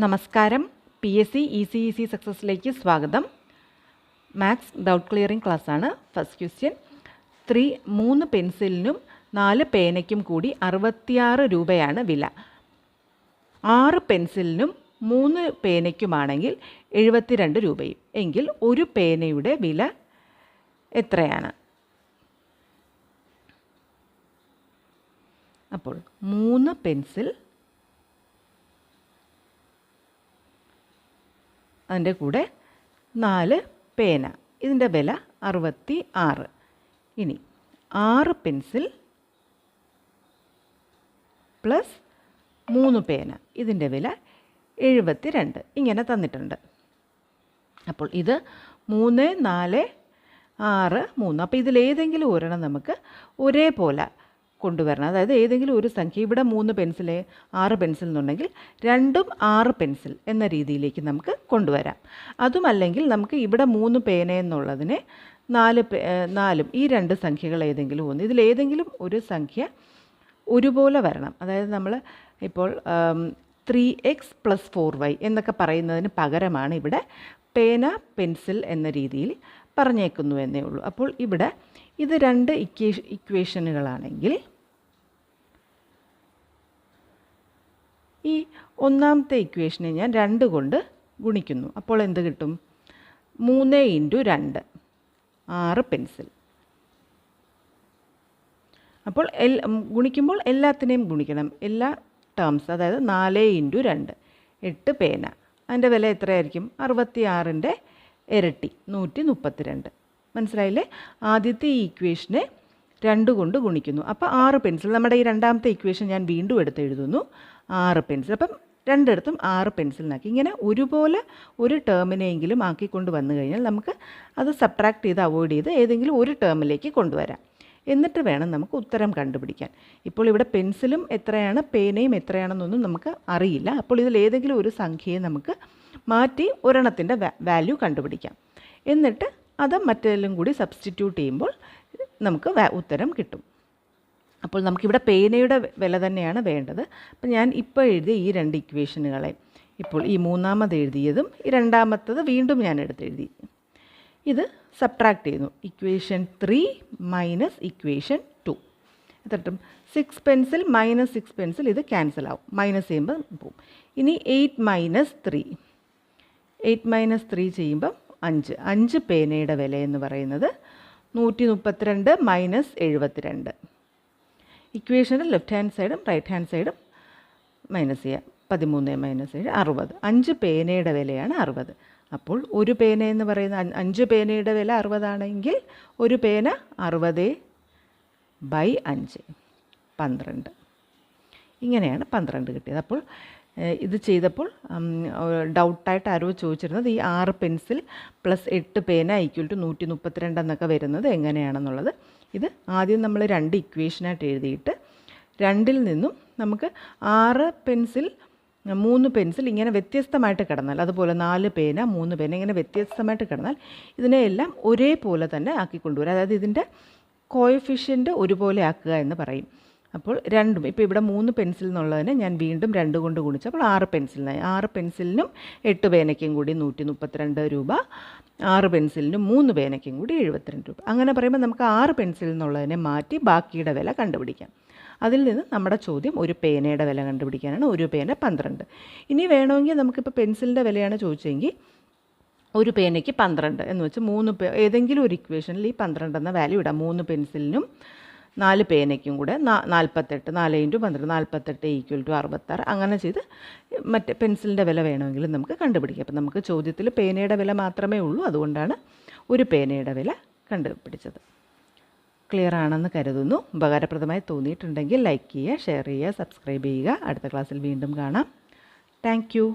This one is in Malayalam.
നമസ്കാരം. PSC ECEC സക്സസ്സിലേക്ക് സ്വാഗതം. മാത്സ് ഡൗട്ട് ക്ലിയറിംഗ് ക്ലാസ്സാണ്. ഫസ്റ്റ് ക്വസ്റ്റ്യൻ, 3 പെൻസിലിനും 4 പേനയ്ക്കും കൂടി 66 രൂപയാണ് വില. 6 പെൻസിലിനും 3 പേനയ്ക്കുമാണെങ്കിൽ 72 രൂപയും. എങ്കിൽ ഒരു പേനയുടെ വില എത്രയാണ്? അപ്പോൾ 3 പെൻസിൽ, അതിൻ്റെ കൂടെ 4 പേന, ഇതിൻ്റെ വില 66. ഇനി 6 പെൻസിൽ പ്ലസ് 3 പേന, ഇതിൻ്റെ വില 72. ഇങ്ങനെ തന്നിട്ടുണ്ട്. അപ്പോൾ ഇത് 3, 4, 6, 3. അപ്പോൾ ഇതിലേതെങ്കിലും ഒരെണ്ണം നമുക്ക് ഒരേപോലെ കൊണ്ടുവരണം. അതായത് ഏതെങ്കിലും ഒരു സംഖ്യ, ഇവിടെ 3 പെൻസിൽ 6 പെൻസിൽ എന്നുണ്ടെങ്കിൽ രണ്ടും 6 പെൻസിൽ എന്ന രീതിയിലേക്ക് നമുക്ക് കൊണ്ടുവരാം. അതുമല്ലെങ്കിൽ നമുക്ക് ഇവിടെ 3 പേന എന്നുള്ളതിനെ 4 ഈ 2 സംഖ്യകൾ ഏതെങ്കിലും ഒന്ന്, ഇതിലേതെങ്കിലും ഒരു സംഖ്യ ഒരുപോലെ വരണം. അതായത് നമ്മൾ ഇപ്പോൾ 3x + 4y എന്നൊക്കെ പറയുന്നതിന് പകരമാണ് ഇവിടെ പേന പെൻസിൽ എന്ന രീതിയിൽ പറഞ്ഞേക്കുന്നു എന്നേ ഉള്ളൂ. അപ്പോൾ ഇവിടെ ഇത് 2 ഇക്വേഷനുകളാണെങ്കിൽ ഈ ഒന്നാമത്തെ ഇക്വേഷനെ ഞാൻ 2 കൊണ്ട് ഗുണിക്കുന്നു. അപ്പോൾ എന്ത് കിട്ടും? 3 × 2 6 പെൻസിൽ. അപ്പോൾ ഗുണിക്കുമ്പോൾ എല്ലാത്തിനെയും ഗുണിക്കണം, എല്ലാ ടേംസ്. അതായത് 4 × 2 8 പേന, അതിൻ്റെ വില എത്രയായിരിക്കും? 66ൻ്റെ ഇരട്ടി, 132. മനസ്സിലായില്ലേ? ആദ്യത്തെ ഈ ഇക്വേഷനെ 2 കൊണ്ട് ഗുണിക്കുന്നു. അപ്പോൾ 6 പെൻസിൽ. നമ്മുടെ ഈ രണ്ടാമത്തെ ഇക്വേഷൻ ഞാൻ വീണ്ടും എഴുതുന്നു, 6 പെൻസിൽ. അപ്പം രണ്ടിടത്തും 6 പെൻസിലിനാക്കി. ഇങ്ങനെ ഒരുപോലെ ഒരു ടേമിനെയെങ്കിലും ആക്കിക്കൊണ്ട് വന്നു കഴിഞ്ഞാൽ നമുക്ക് അത് സബ്ട്രാക്ട് ചെയ്ത് അവോയ്ഡ് ചെയ്ത് ഏതെങ്കിലും ഒരു ടേമിലേക്ക് കൊണ്ടുവരാം. എന്നിട്ട് വേണം നമുക്ക് ഉത്തരം കണ്ടുപിടിക്കാൻ. ഇപ്പോൾ ഇവിടെ പെൻസിലും എത്രയാണ്, പേനയും എത്രയാണെന്നൊന്നും നമുക്ക് അറിയില്ല. അപ്പോൾ ഇതിലേതെങ്കിലും ഒരു സംഖ്യയെ നമുക്ക് മാറ്റി ഒരെണ്ണത്തിൻ്റെ വാല്യൂ കണ്ടുപിടിക്കാം. എന്നിട്ട് അത് മറ്റേതെങ്കിലും കൂടി സബ്സ്റ്റിറ്റ്യൂട്ട് ചെയ്യുമ്പോൾ നമുക്ക് ഉത്തരം കിട്ടും. അപ്പോൾ നമുക്കിവിടെ പേനയുടെ വില തന്നെയാണ് വേണ്ടത്. അപ്പോൾ ഞാൻ ഇപ്പോൾ എഴുതിയ ഈ 2 ഇക്വേഷനുകളെ, ഇപ്പോൾ ഈ മൂന്നാമത് എഴുതിയതും ഈ രണ്ടാമത്തത് വീണ്ടും ഞാൻ എടുത്തെഴുതി, ഇത് സബ്ട്രാക്ട് ചെയ്യുന്നു. Equation 3 minus equation 2 എത്രട്ടും? 6 pencil minus 6 pencil, ഇത് ക്യാൻസൽ ആവും, മൈനസ് ചെയ്യുമ്പോൾ പോവും. ഇനി 8 - 3 ചെയ്യുമ്പം 5 പേനയുടെ വില എന്ന് പറയുന്നത് 132 - 72. ഇക്വേഷൻ്റെ ലെഫ്റ്റ് ഹാൻഡ് സൈഡും റൈറ്റ് ഹാൻഡ് സൈഡും മൈനസ് ചെയ്യുക. 13 - 7 60. 5 പേനയുടെ വിലയാണ് 60. അപ്പോൾ ഒരു പേന എന്ന് പറയുന്ന 5 പേനയുടെ വില 60 ആണെങ്കിൽ ഒരു പേന 60/5 12. ഇങ്ങനെയാണ് 12 കിട്ടിയത്. അപ്പോൾ ഇത് ചെയ്തപ്പോൾ ഡൗട്ടായിട്ട് ആരോ ചോദിച്ചിരുന്നത് ഈ 6 പെൻസിൽ പ്ലസ് 8 പേന = 132 എന്നൊക്കെ വരുന്നത് എങ്ങനെയാണെന്നുള്ളത്. ഇത് ആദ്യം നമ്മൾ 2 ഇക്വേഷനായിട്ട് എഴുതിയിട്ട് 2ൽ നിന്നും നമുക്ക് 6 പെൻസിൽ 3 പെൻസിൽ ഇങ്ങനെ വ്യത്യസ്തമായിട്ട് കിടന്നാൽ, അതുപോലെ 4 പേന 3 പേന ഇങ്ങനെ വ്യത്യസ്തമായിട്ട് കിടന്നാൽ ഇതിനെയെല്ലാം ഒരേപോലെ തന്നെ ആക്കിക്കൊണ്ടുവരാം. അതായത് ഇതിൻ്റെ കോഎഫിഷ്യൻ്റ് ഒരുപോലെ ആക്കുക എന്ന് പറയും. അപ്പോൾ രണ്ടും, ഇപ്പോൾ ഇവിടെ 3 പെൻസിൽ എന്നുള്ളതിനെ ഞാൻ വീണ്ടും 2 കൊണ്ട് ഗുണിച്ചപ്പോൾ 6 പെൻസിലിനായി. 6 പെൻസിലിനും 8 പേനയ്ക്കും കൂടി 132 രൂപ, 6 പെൻസിലിനും 3 പേനയ്ക്കും കൂടി 72 രൂപ. അങ്ങനെ പറയുമ്പോൾ നമുക്ക് 6 പെൻസിൽ എന്നുള്ളതിനെ മാറ്റി ബാക്കിയുടെ വില കണ്ടുപിടിക്കാം. അതിൽ നിന്ന് നമ്മുടെ ചോദ്യം ഒരു പേനയുടെ വില കണ്ടുപിടിക്കാനാണ്. ഒരു പേന 12. ഇനി വേണമെങ്കിൽ നമുക്കിപ്പോൾ പെൻസിലിൻ്റെ വിലയാണ് ചോദിച്ചെങ്കിൽ ഒരു പേനയ്ക്ക് 12 എന്ന് വെച്ച് ഏതെങ്കിലും ഒരു ഇക്വേഷനിൽ ഈ 12 എന്ന വാല്യൂ ഇടാം. 3 പെൻസിലിനും 4 പേനയ്ക്കും കൂടെ 48, 4 × 12 48 = 66. അങ്ങനെ ചെയ്ത് മറ്റേ പെൻസിലിൻ്റെ വില വേണമെങ്കിലും നമുക്ക് കണ്ടുപിടിക്കാം. അപ്പം നമുക്ക് ചോദ്യത്തിൽ പേനയുടെ വില മാത്രമേ ഉള്ളൂ, അതുകൊണ്ടാണ് ഒരു പേനയുടെ വില കണ്ടുപിടിച്ചത്. ക്ലിയർ ആണെന്ന് കരുതുന്നു. ഉപകാരപ്രദമായി തോന്നിയിട്ടുണ്ടെങ്കിൽ ലൈക്ക് ചെയ്യുക, ഷെയർ ചെയ്യുക, സബ്സ്ക്രൈബ് ചെയ്യുക. അടുത്ത ക്ലാസ്സിൽ വീണ്ടും കാണാം. Thank you.